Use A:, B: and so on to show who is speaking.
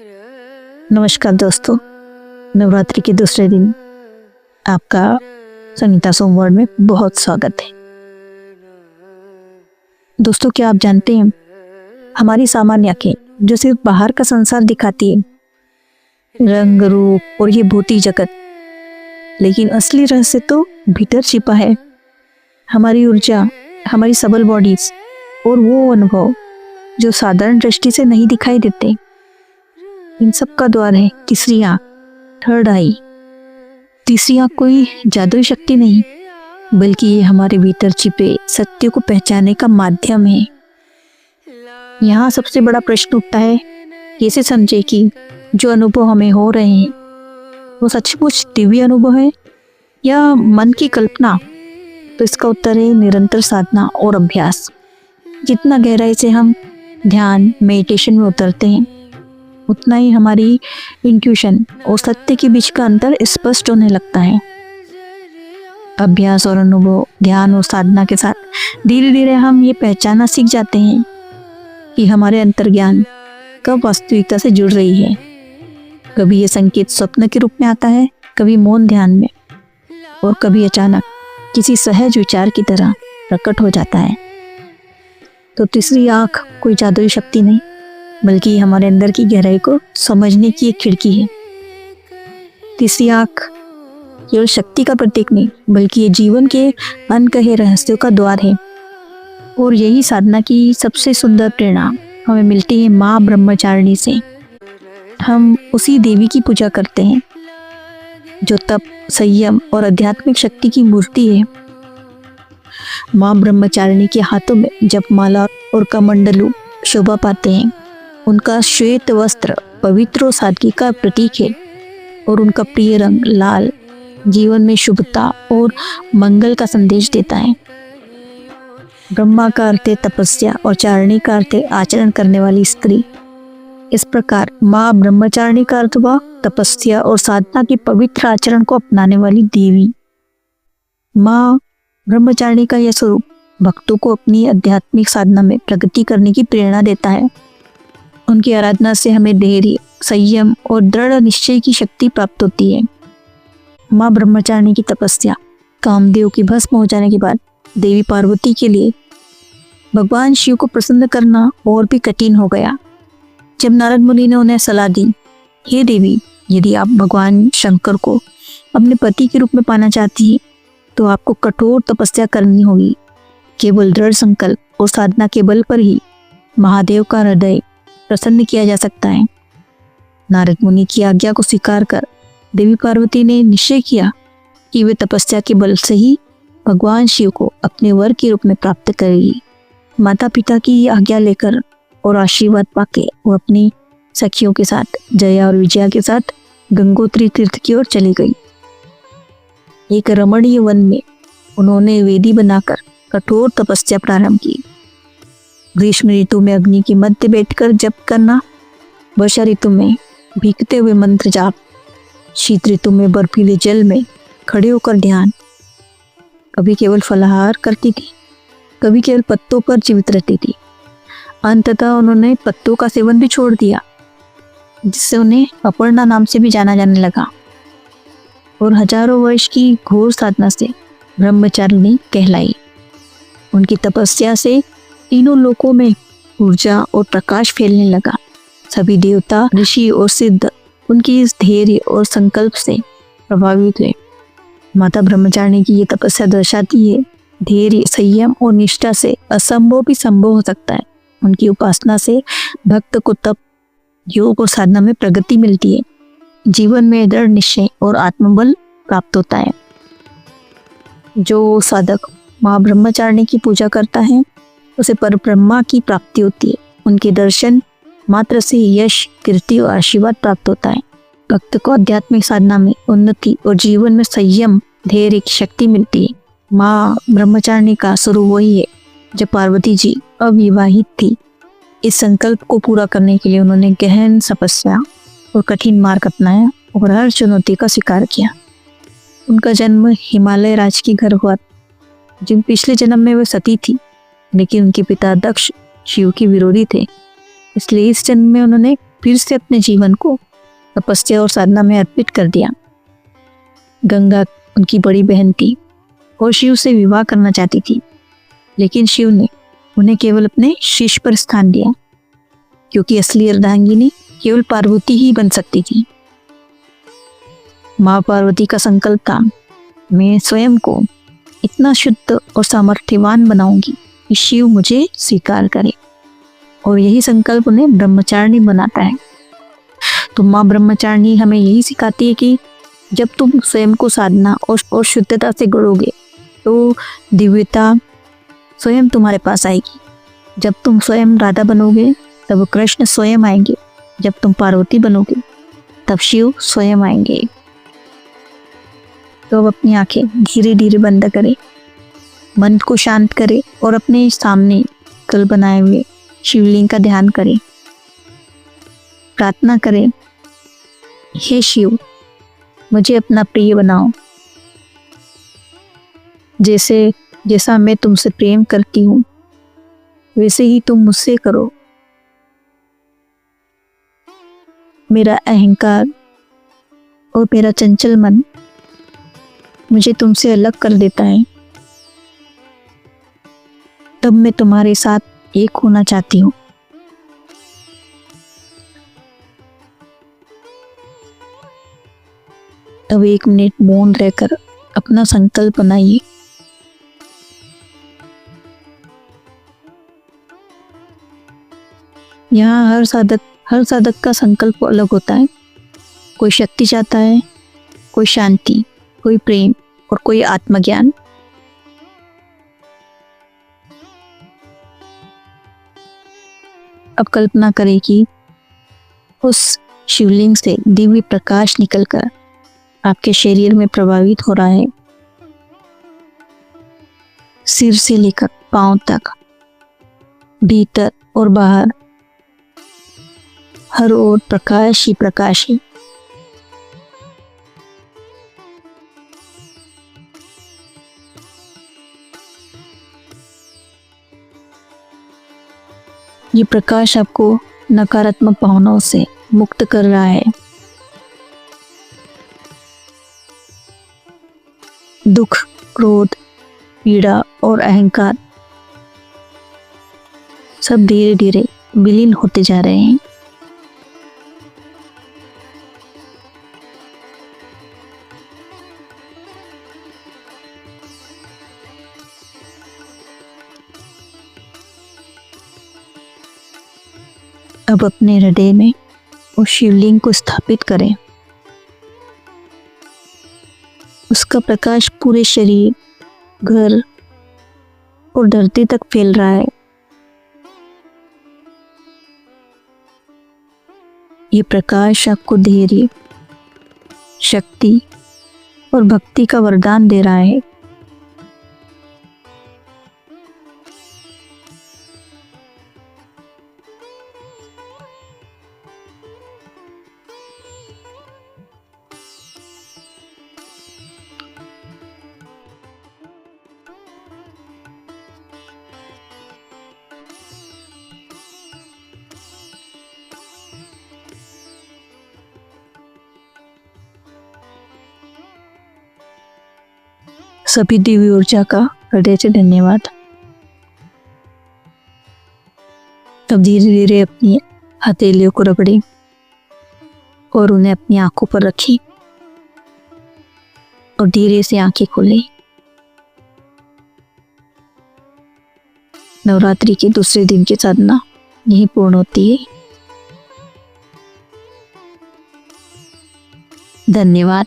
A: नमस्कार दोस्तों, नवरात्रि के दूसरे दिन आपका संगीता सोमवार में बहुत स्वागत है। दोस्तों, क्या आप जानते हैं, हमारी सामान्य आंखें जो सिर्फ बाहर का संसार दिखाती है, रंग रूप और ये भौतिक जगत, लेकिन असली रहस्य तो भीतर छिपा है। हमारी ऊर्जा, हमारी सबल बॉडीज और वो अनुभव जो साधारण दृष्टि से नहीं दिखाई देते, इन सब का द्वार है तीसरी आंख, थर्ड आई। तीसरी आंख कोई जादुई शक्ति नहीं, बल्कि ये हमारे भीतर छिपे सत्य को पहचानने का माध्यम है। यहाँ सबसे बड़ा प्रश्न उठता है, कैसे समझे कि जो अनुभव हमें हो रहे हैं वो सचमुच दिव्य अनुभव है या मन की कल्पना? तो इसका उत्तर है निरंतर साधना और अभ्यास। जितना गहराई से हम ध्यान, मेडिटेशन में उतरते हैं, उतना ही हमारी इंट्यूशन और सत्य के बीच का अंतर स्पष्ट होने लगता है। अभ्यास और अनुभव, ध्यान और साधना के साथ धीरे धीरे हम ये पहचानना सीख जाते हैं कि हमारे अंतर्ज्ञान कब वास्तविकता से जुड़ रही है। कभी ये संकेत स्वप्न के रूप में आता है, कभी मौन ध्यान में, और कभी अचानक किसी सहज विचार की तरह प्रकट हो जाता है। तो तीसरी आंख कोई जादुई शक्ति नहीं, बल्कि हमारे अंदर की गहराई को समझने की एक खिड़की है। तीसरी आंख केवल शक्ति का प्रतीक नहीं, बल्कि ये जीवन के अनकहे रहस्यों का द्वार है। और यही साधना की सबसे सुंदर प्रेरणा हमें मिलती है माँ ब्रह्मचारिणी से। हम उसी देवी की पूजा करते हैं जो तप, संयम और आध्यात्मिक शक्ति की मूर्ति है। माँ ब्रह्मचारिणी के हाथों में जपमाला और कमंडलू शोभा पाते हैं। उनका श्वेत वस्त्र पवित्र और सादगी का प्रतीक है, और उनका प्रिय रंग लाल जीवन में शुभता और मंगल का संदेश देता है। ब्रह्मा का अर्थ है तपस्या और चारिणी का अर्थ है आचरण करने वाली स्त्री। इस प्रकार माँ ब्रह्मचारिणी का अर्थ हुआ तपस्या और साधना के पवित्र आचरण को अपनाने वाली देवी। माँ ब्रह्मचारिणी का यह स्वरूप भक्तों को अपनी आध्यात्मिक साधना में प्रगति करने की प्रेरणा देता है। उनकी आराधना से हमें धैर्य, संयम और दृढ़ निश्चय की शक्ति प्राप्त होती है। माँ ब्रह्मचारिणी की तपस्या, कामदेव की भस्म हो जाने के बाद देवी पार्वती के लिए भगवान शिव को प्रसन्न करना और भी कठिन हो गया। जब नारद मुनि ने उन्हें सलाह दी, हे देवी, यदि आप भगवान शंकर को अपने पति के रूप में पाना चाहती हैं, तो आपको कठोर तपस्या करनी होगी। केवल दृढ़ संकल्प और साधना के बल पर ही महादेव का हृदय प्रसन्न किया जा सकता है। नारद मुनि की आज्ञा को स्वीकार कर देवी पार्वती ने निश्चय किया कि वे तपस्या के बल से ही भगवान शिव को अपने वर के रूप में प्राप्त करेगी। माता पिता की आज्ञा लेकर और आशीर्वाद पाके वो अपनी सखियों के साथ, जया और विजया के साथ गंगोत्री तीर्थ की ओर चली गई। एक रमणीय वन में उन्होंने वेदी बनाकर कठोर तपस्या प्रारंभ की। ग्रीष्म ऋतु में अग्नि के मध्य बैठकर जप करना, वर्षा ऋतु में भीगते हुए मंत्र जाप, शीत ऋतु में बर्फीले जल में खड़े होकर ध्यान। कभी केवल फलाहार करती थी, कभी केवल पत्तों पर जीवित रहती थी। अंततः उन्होंने पत्तों का सेवन भी छोड़ दिया, जिससे उन्हें अपर्णा नाम से भी जाना जाने लगा, और हजारों वर्ष की घोर साधना से ब्रह्मचारिणी कहलाई। उनकी तपस्या से तीनों लोकों में ऊर्जा और प्रकाश फैलने लगा। सभी देवता, ऋषि और सिद्ध उनकी इस धैर्य और संकल्प से प्रभावित हुए। माता ब्रह्मचारिणी की ये तपस्या दर्शाती है, धैर्य, संयम और निष्ठा से असंभव भी संभव हो सकता है। उनकी उपासना से भक्त को तप, योग और साधना में प्रगति मिलती है। जीवन में दृढ़ निश्चय और आत्मबल प्राप्त होता है। जो साधक माँ ब्रह्मचारिणी की पूजा करता है, उसे परब्रह्मा की प्राप्ति होती है। उनके दर्शन मात्र से यश, कीर्ति और आशीर्वाद प्राप्त होता है। भक्त को आध्यात्मिक साधना में उन्नति और जीवन में संयम, धैर्य की शक्ति मिलती है। माँ ब्रह्मचारिणी का स्वरूप वही है जब पार्वती जी अविवाहित थी। इस संकल्प को पूरा करने के लिए उन्होंने गहन तपस्या और कठिन मार्ग अपनाया और हर चुनौती का स्वीकार किया। उनका जन्म हिमालय राज्य के घर हुआ, जिन पिछले जन्म में वे सती थी, लेकिन उनके पिता दक्ष शिव के विरोधी थे। इसलिए इस जन्म में उन्होंने फिर से अपने जीवन को तपस्या और साधना में अर्पित कर दिया। गंगा उनकी बड़ी बहन थी और शिव से विवाह करना चाहती थी, लेकिन शिव ने उन्हें केवल अपने शीश पर स्थान दिया, क्योंकि असली अर्धांगिनी केवल पार्वती ही बन सकती थी। माँ पार्वती का संकल्प था, मैं स्वयं को इतना शुद्ध और सामर्थ्यवान बनाऊंगी कि शिव मुझे स्वीकार करे, और यही संकल्प उन्हें ब्रह्मचारिणी बनाता है। तो माँ ब्रह्मचारिणी हमें यही सिखाती है कि जब तुम स्वयं को साधना और शुद्धता से गढ़ोगे तो दिव्यता स्वयं तुम्हारे पास आएगी। जब तुम स्वयं राधा बनोगे तब कृष्ण स्वयं आएंगे, जब तुम पार्वती बनोगे तब शिव स्वयं आएंगे। तो अब अपनी आंखें धीरे धीरे बंद करें, मन को शांत करें और अपने सामने कल बनाए हुए शिवलिंग का ध्यान करें। प्रार्थना करें, हे शिव, मुझे अपना प्रिय बनाओ। जैसा मैं तुमसे प्रेम करती हूँ वैसे ही तुम मुझसे करो। मेरा अहंकार और मेरा चंचल मन मुझे तुमसे अलग कर देता है, तब मैं तुम्हारे साथ एक होना चाहती हूँ। अब 1 मिनट मौन रहकर अपना संकल्प बनाइए। यहाँ हर साधक का संकल्प अलग होता है। कोई शक्ति चाहता है, कोई शांति, कोई प्रेम और कोई आत्मज्ञान। अब कल्पना करें कि उस शिवलिंग से दिव्य प्रकाश निकलकर आपके शरीर में प्रभावित हो रहा है। सिर से लेकर पांव तक, भीतर और बाहर, हर ओर प्रकाश ही प्रकाश है। ये प्रकाश आपको नकारात्मक भावनाओं से मुक्त कर रहा है। दुख, क्रोध, पीड़ा और अहंकार सब धीरे धीरे विलीन होते जा रहे हैं। अब अपने हृदय में उस शिवलिंग को स्थापित करें। उसका प्रकाश पूरे शरीर, घर और धरती तक फैल रहा है। ये प्रकाश आपको धैर्य, शक्ति और भक्ति का वरदान दे रहा है। सभी दिव्य ऊर्जा का हृदय से धन्यवाद। तब धीरे धीरे अपनी हथेलियों को रगड़ें और उन्हें अपनी आंखों पर रखें और धीरे से आंखें खोलें। नवरात्रि के दूसरे दिन की साधना यही पूर्ण होती है। धन्यवाद।